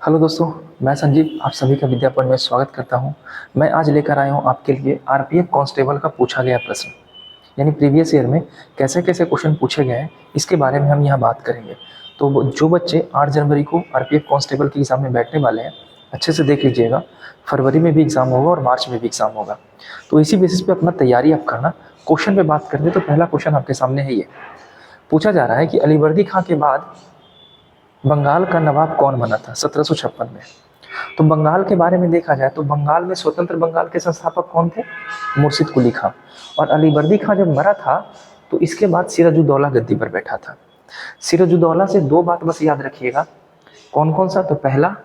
Hello दोस्तों, मैं संजीव आप सभी का विद्यापन में स्वागत करता हूं। मैं आज लेकर आया हूं आपके लिए आरपीएफ कांस्टेबल का पूछा गया प्रश्न, यानी प्रीवियस ईयर में कैसे कैसे क्वेश्चन पूछे गए हैं इसके बारे में हम यहाँ बात करेंगे। तो जो बच्चे 8 जनवरी को आरपीएफ कांस्टेबल के एग्ज़ाम में बैठने वाले हैं, अच्छे से देख लीजिएगा। फरवरी में भी एग्ज़ाम होगा और मार्च में भी एग्ज़ाम होगा, तो इसी बेसिस पे अपना तैयारी आप करना। क्वेश्चन पे बात करेंगे तो पहला क्वेश्चन आपके सामने है, ये पूछा जा रहा है कि अलीवर्दी खां के बाद बंगाल का नवाब कौन बना था 1756 में। तो बंगाल के बारे में देखा जाए तो बंगाल में स्वतंत्र बंगाल के संस्थापक कौन थे? मुर्शिद कुली खां। और अलीवर्दी खां जब मरा था तो इसके बाद सिराजुद्दौला गद्दी पर बैठा था। सिराजुद्दौला से दो बात बस याद रखिएगा। कौन कौन सा? तो पहला,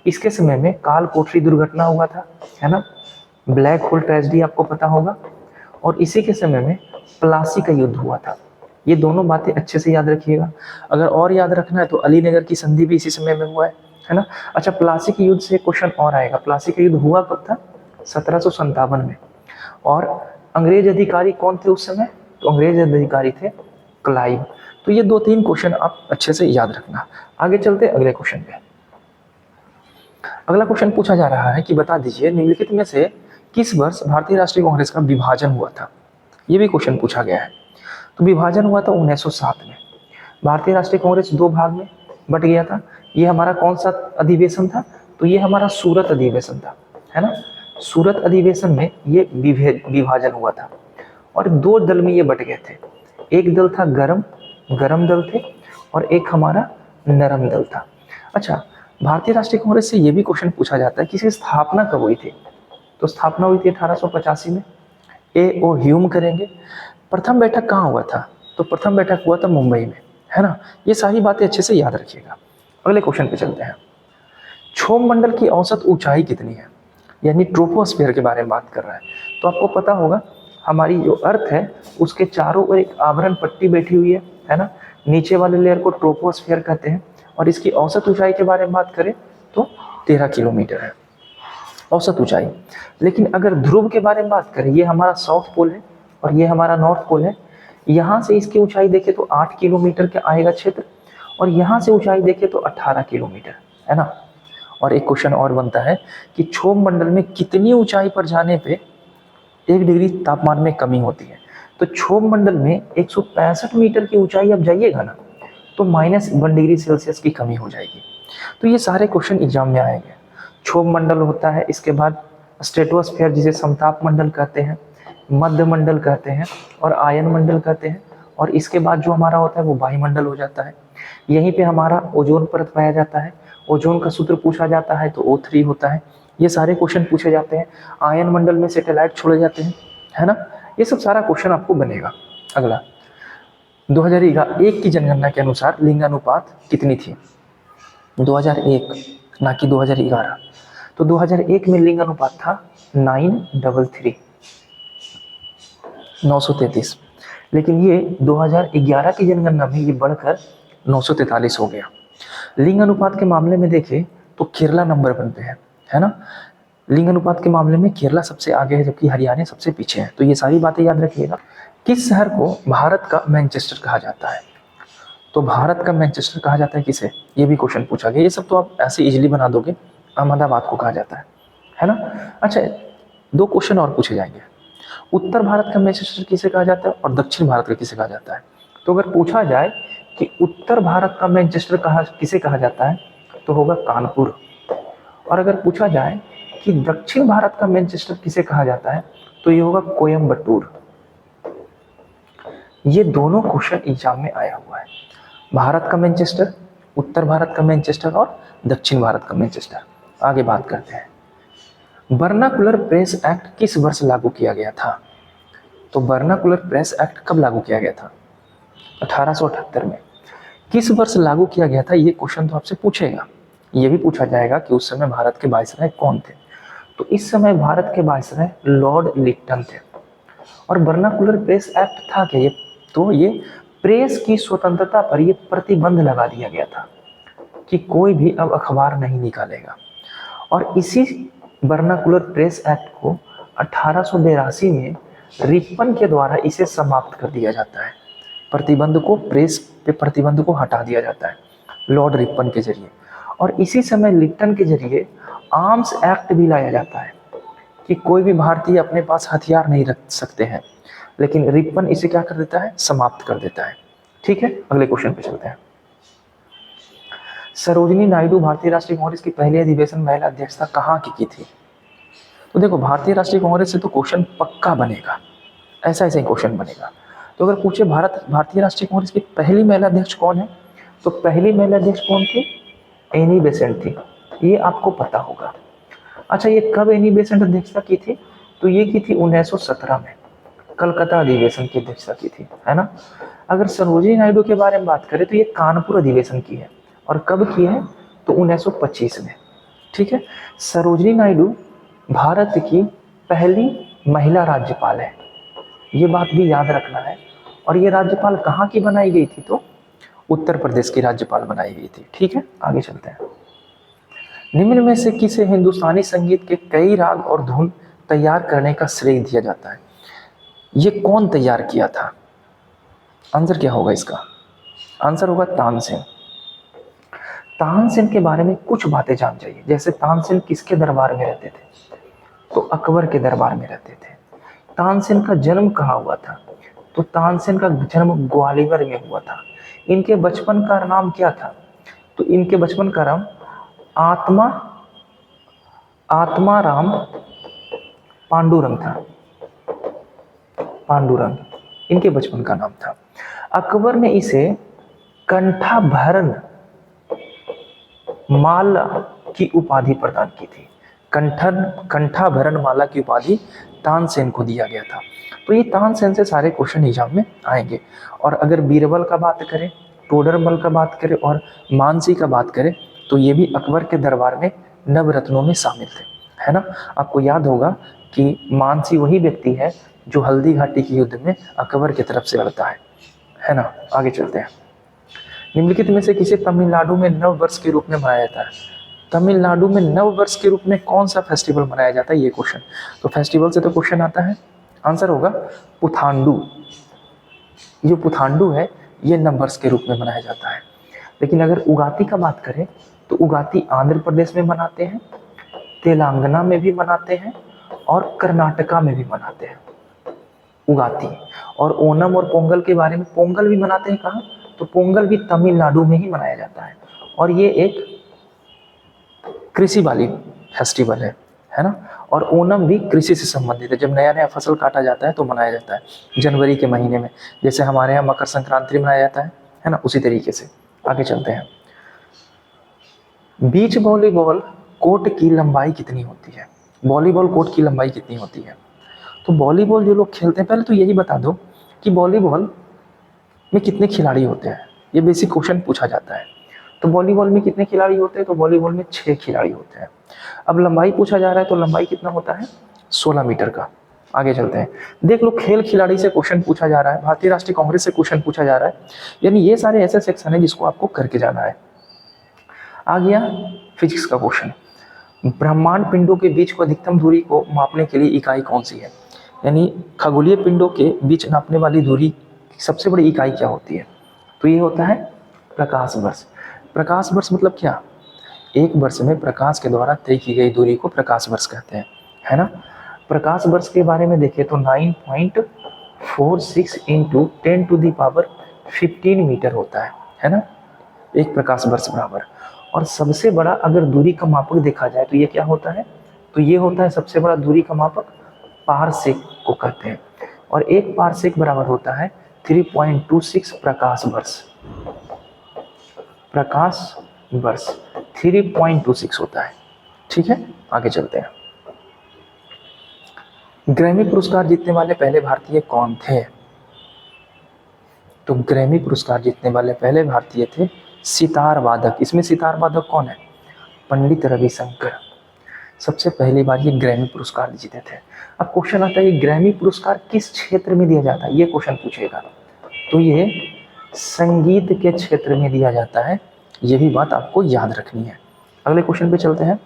इसके समय में काल कोठरी दुर्घटना हुआ था, है ना, ब्लैक होल ट्रेजेडी आपको पता होगा। और इसी के समय में प्लासी का युद्ध हुआ था। ये दोनों बातें अच्छे से याद रखिएगा। अगर और याद रखना है तो अलीनगर की संधि भी इसी समय में हुआ है ना। अच्छा, प्लासी के युद्ध से क्वेश्चन और आएगा। प्लासी का युद्ध हुआ कब था? 1757 में। और अंग्रेज अधिकारी कौन थे उस समय? तो अंग्रेज अधिकारी थे क्लाइव। तो ये दो तीन क्वेश्चन आप अच्छे से याद रखना। आगे चलते अगले क्वेश्चन पे। अगला क्वेश्चन पूछा जा रहा है कि बता दीजिए निम्नलिखित में से किस वर्ष भारतीय राष्ट्रीय कांग्रेस का विभाजन हुआ था। ये भी क्वेश्चन पूछा गया है। तो विभाजन हुआ था 1907 में। भारतीय राष्ट्रीय कांग्रेस दो भाग में बट गया था। ये हमारा कौन सा अधिवेशन था? तो ये हमारा सूरत अधिवेशन था, है ना। सूरत अधिवेशन में ये विभाजन हुआ था और दो दल में ये बट गए थे। एक दल था गरम दल थे और एक हमारा नरम दल था। अच्छा, भारतीय राष्ट्रीय कांग्रेस से ये भी क्वेश्चन पूछा जाता है कि इसकी स्थापना कब हुई थी। तो स्थापना हुई थी 1885 में। ए ओ ह्यूम करेंगे। प्रथम बैठक कहाँ हुआ था? तो प्रथम बैठक हुआ था मुंबई में, है ना। ये सारी बातें अच्छे से याद रखिएगा। अगले क्वेश्चन पे चलते हैं। क्षोभ मंडल की औसत ऊंचाई कितनी है? यानी ट्रोपोस्फेयर के बारे में बात कर रहा है। तो आपको पता होगा हमारी जो अर्थ है उसके चारों ओर एक आवरण पट्टी बैठी हुई है ना। नीचे वाले लेयर को ट्रोपोस्फेयर कहते हैं और इसकी औसत ऊंचाई के बारे में बात करें तो 13 किलोमीटर है औसत ऊंचाई। लेकिन अगर ध्रुव के बारे में बात करें, ये हमारा साउथ पोल है और ये हमारा नॉर्थ पोल है। यहाँ से इसकी ऊंचाई देखें तो 8 किलोमीटर का आएगा क्षेत्र और यहाँ से ऊंचाई देखें तो 18 किलोमीटर, है ना। और एक क्वेश्चन और बनता है कि क्षोभ मंडल में कितनी ऊंचाई पर जाने पे 1 डिग्री तापमान में कमी होती है? तो क्षोभ मंडल में 165 मीटर की ऊंचाई आप जाइएगा ना तो -1 डिग्री सेल्सियस की कमी हो जाएगी। तो ये सारे क्वेश्चन एग्जाम में आएंगे। क्षोभ मंडल होता है, इसके बाद स्ट्रेटोस्फेयर जिसे समताप मंडल कहते हैं, मध्य मंडल कहते हैं और आयन मंडल कहते हैं। और इसके बाद जो हमारा होता है वो वायुमंडल हो जाता है। यहीं पे हमारा ओजोन परत पाया जाता है। ओजोन का सूत्र पूछा जाता है तो O3 होता है। ये सारे क्वेश्चन पूछे जाते हैं। आयन मंडल में सैटेलाइट छोड़े जाते हैं, है ना। ये सब सारा क्वेश्चन आपको बनेगा। अगला, 2001 की जनगणना के अनुसार लिंगानुपात कितनी थी? 2001 ना कि 2011। तो 2001 में लिंगानुपात था 933। लेकिन ये 2011 की जनगणना में ये बढ़कर 943 हो गया। लिंग अनुपात के मामले में देखें तो केरला नंबर 1 पे है ना। लिंग अनुपात के मामले में केरला सबसे आगे है जबकि हरियाणा सबसे पीछे है। तो ये सारी बातें याद रखिएगा। किस शहर को भारत का मैनचेस्टर कहा जाता है? तो भारत का मैनचेस्टर कहा जाता है किसे? ये भी क्वेश्चन पूछा गया। ये सब तो आप ऐसे इजिली बना दोगे। अहमदाबाद को कहा जाता है ना। अच्छा, दो क्वेश्चन और पूछे जाएंगे। उत्तर भारत का मैनचेस्टर किसे कहा जाता है और दक्षिण भारत का किसे कहा जाता है? तो अगर पूछा जाए कि उत्तर भारत का मैनचेस्टर किसे कहा जाता है तो होगा कानपुर। और अगर पूछा जाए कि दक्षिण भारत का मैनचेस्टर किसे कहा जाता है तो ये होगा कोयम्बटूर। ये दोनों क्वेश्चन एग्जाम में आया हुआ है। भारत का मैनचेस्टर, उत्तर भारत का मैनचेस्टर और दक्षिण भारत का मैनचेस्टर। आगे बात करते हैं। वर्नाकुलर प्रेस एक्ट किस वर्ष लागू किया गया था? तो वर्नाकुलर प्रेस एक्ट कब लागू किया गया था? 1878 में। किस वर्ष लागू किया गया था? ये क्वेश्चन तो आपसे पूछेगा। ये भी पूछा जाएगा कि उस समय भारत के वायसराय कौन थे। तो इस समय भारत के वायसराय लॉर्ड लिट्टन थे। और वर्नाकुलर प्रेस एक्ट था क्या? ये प्रेस की स्वतंत्रता पर ये प्रतिबंध लगा दिया गया था कि कोई भी अब अखबार नहीं निकालेगा। और इसी वर्नाकुलर प्रेस एक्ट को 1882 में रिपन के द्वारा इसे समाप्त कर दिया जाता है। प्रतिबंध को, प्रेस पे प्रतिबंध को हटा दिया जाता है लॉर्ड रिपन के जरिए। और इसी समय लिप्टन के जरिए आर्म्स एक्ट भी लाया जाता है कि कोई भी भारतीय अपने पास हथियार नहीं रख सकते हैं, लेकिन रिपन इसे क्या कर देता है, समाप्त कर देता है। ठीक है, अगले क्वेश्चन पे चलते हैं। सरोजिनी नायडू भारतीय राष्ट्रीय कांग्रेस की पहली अधिवेशन महिला अध्यक्षता कहाँ की थी? तो देखो, भारतीय राष्ट्रीय कांग्रेस से तो क्वेश्चन पक्का बनेगा, ऐसा ऐसा ही क्वेश्चन बनेगा। तो अगर पूछे भारतीय राष्ट्रीय कांग्रेस की पहली महिला अध्यक्ष कौन है, तो पहली महिला अध्यक्ष कौन थी? एनी बेसेंट थी, ये आपको पता होगा। अच्छा, ये कब एनी बेसेंट अध्यक्षता की थी? तो ये की थी 1917 में, कलकत्ता अधिवेशन की अध्यक्षता की थी, है ना। अगर सरोजिनी नायडू के बारे में बात करें तो ये कानपुर अधिवेशन की है, और कब की है? तो 1925 में। ठीक है, सरोजिनी नायडू भारत की पहली महिला राज्यपाल है, ये बात भी याद रखना है। और ये राज्यपाल कहाँ की बनाई गई थी? तो उत्तर प्रदेश की राज्यपाल बनाई गई थी। ठीक है, आगे चलते हैं। निम्न में से किसे हिंदुस्तानी संगीत के कई राग और धुन तैयार करने का श्रेय दिया जाता है? ये कौन तैयार किया था? आंसर क्या होगा इसका? आंसर होगा तानसेन। तानसेन के बारे में कुछ बातें जान जाइए। जैसे तानसेन किसके दरबार में रहते थे? तो अकबर के दरबार में रहते थे। तानसेन का जन्म कहाँ हुआ था? तो तानसेन का जन्म ग्वालियर में हुआ था। इनके बचपन का नाम क्या था? तो इनके बचपन का नाम आत्माराम पांडुरंग था। पांडुरंग इनके बचपन का नाम था। अकबर ने इसे कंठाभरण माला की उपाधि प्रदान की थी। कंठाभरण माला की उपाधि तानसेन को दिया गया था। तो ये तानसेन से सारे क्वेश्चन एग्जाम में आएंगे। और अगर बीरबल का बात करें, टोडरमल का बात करें और मानसी का बात करें, तो ये भी अकबर के दरबार में नवरत्नों में शामिल थे, है ना। आपको याद होगा कि मानसी वही व्यक्ति है जो हल्दी घाटी के युद्ध में अकबर की तरफ से लड़ता है ना। आगे चलते हैं। निम्नलिखित में से किसे तमिलनाडु में नव वर्ष के रूप में मनाया जाता है? तमिलनाडु में नव वर्ष के रूप में कौन सा फेस्टिवल मनाया जाता है? ये क्वेश्चन, तो फेस्टिवल से तो क्वेश्चन आता है, आंसर होगा पुथांडू। जो पुथांडू है ये नव वर्ष के रूप में मनाया जाता है। लेकिन अगर उगाती का बात करें तो उगाती आंध्र प्रदेश में मनाते हैं, तेलंगाना में भी मनाते हैं और कर्नाटका में भी मनाते हैं उगाती। और ओनम और पोंगल के बारे में, पोंगल भी मनाते हैं कहाँ? तो पोंगल भी तमिलनाडु में ही मनाया जाता है। और ये एक कृषि वाली फेस्टिवल है ना। और ओनम भी कृषि से संबंधित है, जब नया नया फसल काटा जाता है तो मनाया जाता है जनवरी के महीने में, जैसे हमारे यहाँ मकर संक्रांति मनाया जाता है ना, उसी तरीके से। आगे चलते हैं। बीच वॉलीबॉल कोर्ट की लंबाई कितनी होती है? वॉलीबॉल कोर्ट की लंबाई कितनी होती है? तो वॉलीबॉल जो लोग खेलते हैं, पहले तो यही बता दो कि वॉलीबॉल में कितने खिलाड़ी होते हैं, ये बेसिक क्वेश्चन पूछा जाता है। तो वॉलीबॉल में कितने खिलाड़ी होते हैं? तो वॉलीबॉल में 6 खिलाड़ी होते हैं। अब लंबाई पूछा जा रहा है, तो लंबाई कितना होता है? 16 मीटर का। आगे चलते हैं। देख लो, खेल खिलाड़ी से क्वेश्चन पूछा जा रहा है, भारतीय राष्ट्रीय कांग्रेस से क्वेश्चन पूछा जा रहा है, यानी ये सारे ऐसे सेक्शन है जिसको आपको करके जाना है। आ गया फिजिक्स का क्वेश्चन। ब्रह्मांड पिंडों के बीच को अधिकतम दूरी को मापने के लिए इकाई कौन सी है? यानी खगोलीय पिंडों के बीच नापने वाली दूरी की सबसे बड़ी इकाई क्या होती है? तो ये होता है प्रकाश वर्ष। प्रकाश वर्ष मतलब क्या? एक वर्ष में प्रकाश के द्वारा तय की गई दूरी को प्रकाश वर्ष कहते हैं, है ना। प्रकाश वर्ष के बारे में देखें तो 9.46 इंटू 10⁻15 मीटर होता है ना, एक प्रकाश वर्ष बराबर। और सबसे बड़ा अगर दूरी का मापक देखा जाए तो ये क्या होता है? तो ये होता है सबसे बड़ा दूरी का मापक पारसेक को कहते हैं। और एक पारसेक बराबर होता है 3.26 प्रकाश वर्ष। प्रकाश वर्ष 3.26 होता है। ठीक है, आगे चलते हैं। ग्रैमी पुरस्कार जीतने वाले पहले भारतीय कौन थे? तो ग्रैमी पुरस्कार जीतने वाले पहले भारतीय थे सितार वादक। इसमें सितार वादक कौन है? पंडित रविशंकर। सबसे पहली बार ये ग्रैमी पुरस्कार जीते थे। अब क्वेश्चन आता है, ग्रैमी पुरस्कार किस क्षेत्र में दिया जाता है? ये क्वेश्चन पूछेगा। तो ये संगीत के क्षेत्र में दिया जाता है, ये भी बात आपको याद रखनी है। अगले क्वेश्चन पे चलते हैं।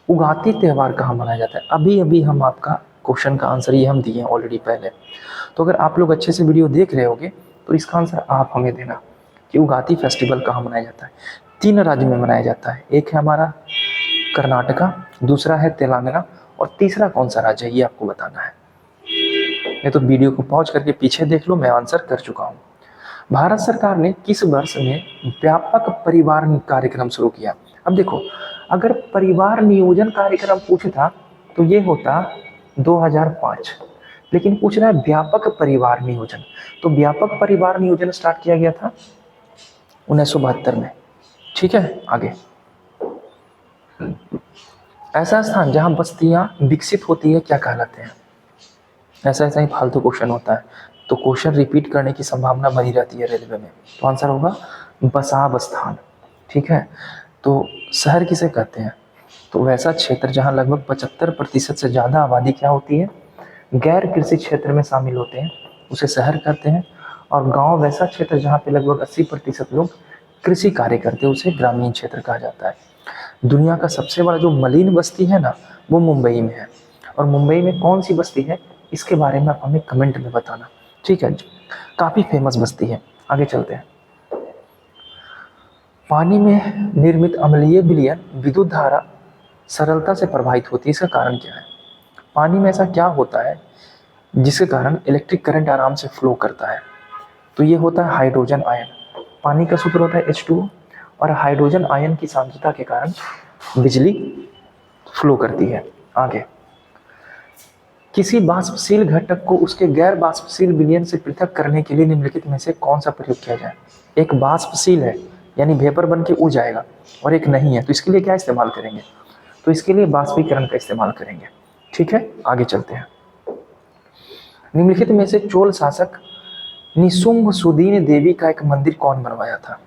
उगाती त्यौहार कहाँ मनाया जाता है? अभी अभी हम आपका क्वेश्चन का आंसर ये हम दिए हैं ऑलरेडी पहले। तो अगर आप लोग अच्छे से वीडियो देख रहे होगे तो इसका आंसर आप हमें देना कि उगाती फेस्टिवल कहाँ मनाया जाता है। 3 राज्य में मनाया जाता है। एक है हमारा कर्नाटका, दूसरा है तेलंगाना और तीसरा कौन सा राज्य है ये आपको बताना है। नहीं तो वीडियो को पॉज करके पीछे देख लो, मैं आंसर कर चुका हूँ। भारत सरकार ने किस वर्ष में व्यापक परिवार कार्यक्रम शुरू किया? अब देखो, अगर परिवार नियोजन कार्यक्रम पूछता तो ये होता 2005, लेकिन पूछ रहा है व्यापक परिवार नियोजन, तो व्यापक परिवार नियोजन स्टार्ट किया गया था 1972 में। ठीक है, आगे। ऐसा स्थान जहां बस्तियां विकसित होती है क्या कहलाते हैं? ऐसा ऐसा ही फालतू क्वेश्चन होता है, तो क्वेश्चन रिपीट करने की संभावना बनी रहती है रेलवे में। तो आंसर होगा बसाव स्थान। ठीक है, तो शहर किसे कहते हैं? तो वैसा क्षेत्र जहां लगभग 75% से ज़्यादा आबादी क्या होती है, गैर कृषि क्षेत्र में शामिल होते हैं, उसे शहर कहते हैं। और गांव वैसा क्षेत्र जहां पे लगभग 80% लोग कृषि कार्य करते हैं, उसे ग्रामीण क्षेत्र कहा जाता है। दुनिया का सबसे बड़ा जो मलिन बस्ती है ना, वो मुंबई में है। और मुंबई में कौन सी बस्ती है, इसके बारे में आप हमें कमेंट में बताना। ठीक है, काफ़ी फेमस बस्ती है। आगे चलते हैं। पानी में निर्मित अम्लीय विलयन विद्युत धारा सरलता से प्रभावित होती है, इसका कारण क्या है? पानी में ऐसा क्या होता है जिसके कारण इलेक्ट्रिक करंट आराम से फ्लो करता है? तो ये होता है हाइड्रोजन आयन। पानी का सूत्र होता है H2O, और हाइड्रोजन आयन की सांद्रता के कारण बिजली फ्लो करती है। आगे, किसी वाष्पशील घटक को उसके गैर वाष्पशील विलयन से पृथक करने के लिए निम्नलिखित में से कौन सा प्रयोग किया जाए? एक वाष्पशील है यानी वेपर बन के उड़ जाएगा, और एक नहीं है, तो इसके लिए क्या इस्तेमाल करेंगे? तो इसके लिए वाष्पीकरण का इस्तेमाल करेंगे। ठीक है, आगे चलते हैं। निम्नलिखित में से चोल शासक निशुंभ सुदीन देवी का एक मंदिर कौन बनवाया था?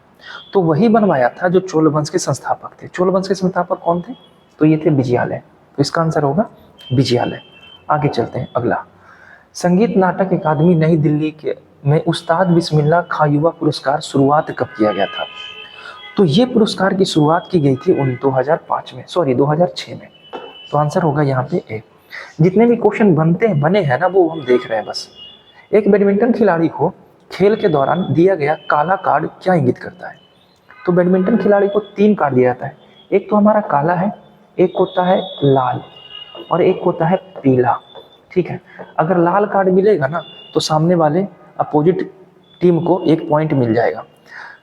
तो वही बनवाया था जो चोल वंश के संस्थापक थे। चोल वंश के संस्थापक कौन थे? तो ये थे विजयालय। तो इसका आंसर होगा विजयालय। आगे चलते हैं। अगला, संगीत नाटक अकादमी नई दिल्ली के में उस्ताद बिस्मिल्लाह खां युवा पुरस्कार शुरुआत कब किया गया था? तो ये पुरस्कार की शुरुआत की गई थी 2006 में। तो आंसर होगा यहाँ पे ए। जितने भी क्वेश्चन बने हैं ना, वो हम देख रहे हैं बस। एक बैडमिंटन खिलाड़ी को खेल के दौरान दिया गया काला कार्ड क्या इंगित करता है? तो बैडमिंटन खिलाड़ी को 3 कार्ड दिया जाता है। एक तो हमारा काला है, एक होता है लाल, और एक होता है पीला। ठीक है, अगर लाल कार्ड मिलेगा ना तो सामने वाले अपोजिट टीम को 1 पॉइंट मिल जाएगा।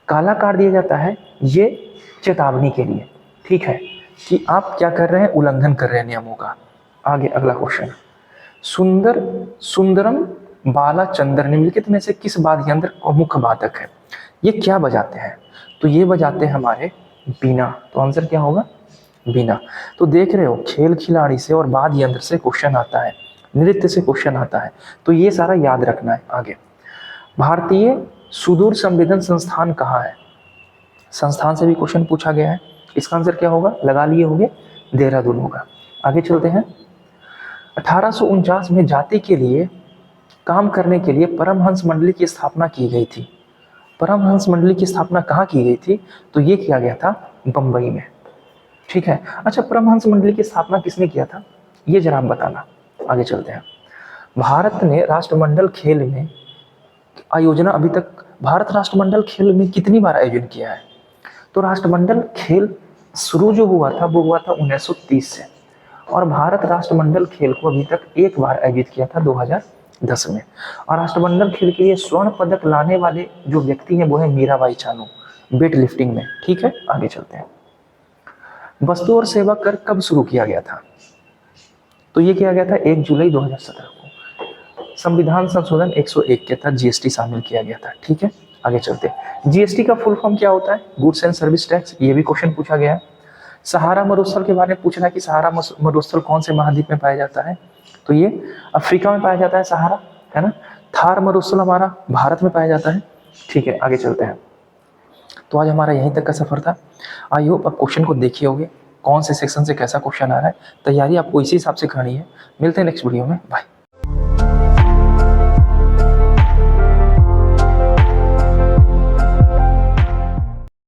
काला कार्ड दिया जाता है ये चेतावनी के लिए, ठीक है, कि आप क्या कर रहे हैं, उल्लंघन कर रहे हैं नियमों का। आगे अगला क्वेश्चन, सुंदरम बालाचंद्र निम्नलिखित में से किस वाद्य यंत्र का मुख्य वादक है? ये क्या बजाते हैं? तो ये बजाते हैं हमारे बीना। तो आंसर क्या होगा? बीना। तो देख रहे हो, खेल खिलाड़ी से और वाद्य यंत्र से क्वेश्चन आता है, नृत्य से क्वेश्चन आता है, तो ये सारा याद रखना है। आगे, भारतीय सुदूर संवेदन संस्थान कहाँ है? संस्थान से भी क्वेश्चन पूछा गया है। इसका आंसर क्या होगा? लगा लिए होंगे, देहरादून होगा। आगे चलते हैं। 1849 में जाति के लिए काम करने के लिए परमहंस मंडली की स्थापना की गई थी। परमहंस मंडली की स्थापना कहाँ की गई थी? तो ये किया गया था बंबई में। ठीक है, अच्छा, परमहंस मंडली की स्थापना किसने किया था, ये जरा आप बताना। आगे चलते हैं। भारत ने राष्ट्रमंडल खेल में आयोजना अभी तक, भारत राष्ट्रमंडल खेल में कितनी बार आयोजन किया है? तो राष्ट्रमंडल खेल शुरू जो हुआ था वो हुआ था 1930 से, और भारत राष्ट्रमंडल खेल को अभी तक 1 बार आयोजित किया था 2010 में। और राष्ट्रमंडल खेल के लिए स्वर्ण पदक लाने वाले जो व्यक्ति हैं वो है मीराबाई चानू, वेट लिफ्टिंग में। ठीक है, आगे चलते हैं। वस्तु और सेवा कर कब शुरू किया गया था? तो ये किया गया था 1 जुलाई 2017 को। संविधान संशोधन 101 के तहत जीएसटी शामिल किया गया था। ठीक है, आगे चलते हैं। जीएसटी का फुल फॉर्म क्या होता है? Goods and service tax. ये भी क्वेश्चन पूछा गया है। सहारा मरुस्थल के बारे में पूछना है कि सहारा मरुस्थल कौन से महाद्वीप में पाया जाता है? तो ये अफ्रीका में पाया जाता है, सहारा, है ना। थार मरुस्थल हमारा भारत में पाया जाता है। ठीक है, आगे चलते हैं। तो आज हमारा यहीं तक का सफर था। आई होप आप क्वेश्चन को देखिए होगे, कौन से सेक्शन से कैसा क्वेश्चन आ रहा है। तैयारी आपको इसी हिसाब से करनी है। मिलते हैं नेक्स्ट वीडियो में, बाय।